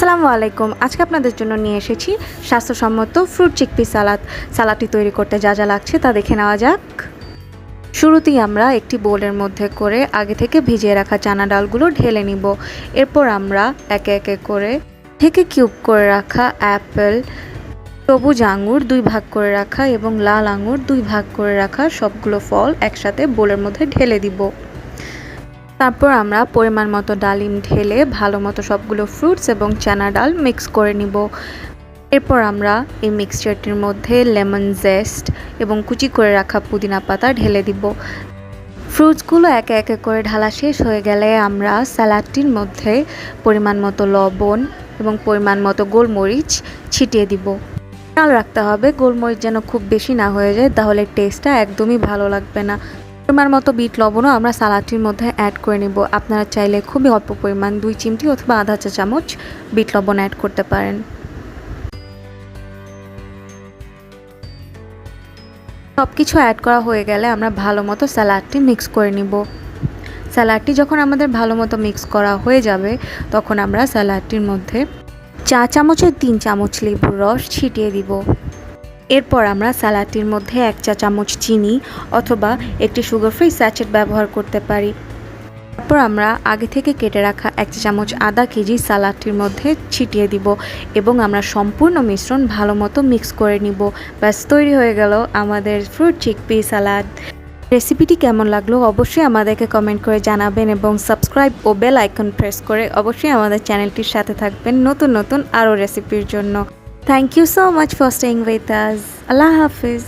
আসসালামু আলাইকুম। আজকে আপনাদের জন্য নিয়ে এসেছি স্বাস্থ্যসম্মত ফ্রুট চিকপি সালাদ। সালাদটি তৈরি করতে যা যা লাগছে তা দেখে নেওয়া যাক। শুরুতেই আমরা একটি বোলের মধ্যে করে আগে থেকে ভিজিয়ে রাখা চানা ডালগুলো ঢেলে নিব। এরপর আমরা একে একে করে থেকে কিউব করে রাখা অ্যাপেল, সবুজ আঙুর 2 ভাগ করে রাখা এবং লাল আঙুর 2 ভাগ করে রাখা সবগুলো ফল একসাথে বোলের মধ্যে ঢেলে দিব। তারপর আমরা পরিমাণ মতো ডালিম ঢেলে ভালো মতো সবগুলো ফ্রুটস এবং চানা ডাল মিক্স করে নিব। এরপর আমরা এই মিক্সচারটির মধ্যে লেমন জেস্ট এবং কুচি করে রাখা পুদিনা পাতা ঢেলে দিব। ফ্রুটসগুলো একে একে করে ঢালা শেষ হয়ে গেলে আমরা স্যালাডটির মধ্যে পরিমাণ মতো লবণ এবং পরিমাণ মতো গোলমরিচ ছিটিয়ে দিব। খেয়াল রাখতে হবে গোলমরিচ যেন খুব বেশি না হয়ে যায়, তাহলে টেস্টটা একদমই ভালো লাগবে না। পরিমাণ মতো বিট লবণও আমরা সালাডটির মধ্যে অ্যাড করে নিব। আপনারা চাইলে খুবই অল্প পরিমাণ 2 চিমটি অথবা আধা চা চামচ বিট লবণ অ্যাড করতে পারেন। সব কিছু অ্যাড করা হয়ে গেলে আমরা ভালো মতো স্যালাডটি মিক্স করে নিব। স্যালাডটি যখন আমাদের ভালো মতো মিক্স করা হয়ে যাবে তখন আমরা স্যালাডটির মধ্যে চা চামচের 3 চামচ লেবুর রস ছিটিয়ে দিব। এরপর আমরা স্যালাডটির মধ্যে 1 চা চামচ চিনি অথবা একটি সুগার ফ্রি স্যাচেট ব্যবহার করতে পারি। তারপর আমরা আগে থেকে কেটে রাখা 1 চা চামচ আদা কেজি সালাডটির মধ্যে ছিটিয়ে দিব এবং আমরা সম্পূর্ণ মিশ্রণ ভালো মতো মিক্স করে নিব। ব্যাস তৈরি হয়ে গেল আমাদের ফ্রুট চিকপি সালাদ। রেসিপিটি কেমন লাগলো অবশ্যই আমাদেরকে কমেন্ট করে জানাবেন এবং সাবস্ক্রাইব ও বেল আইকন প্রেস করে অবশ্যই আমাদের চ্যানেলটির সাথে থাকবেন নতুন নতুন আরও রেসিপির জন্য। Thank you so much for staying with us. Allah Hafiz.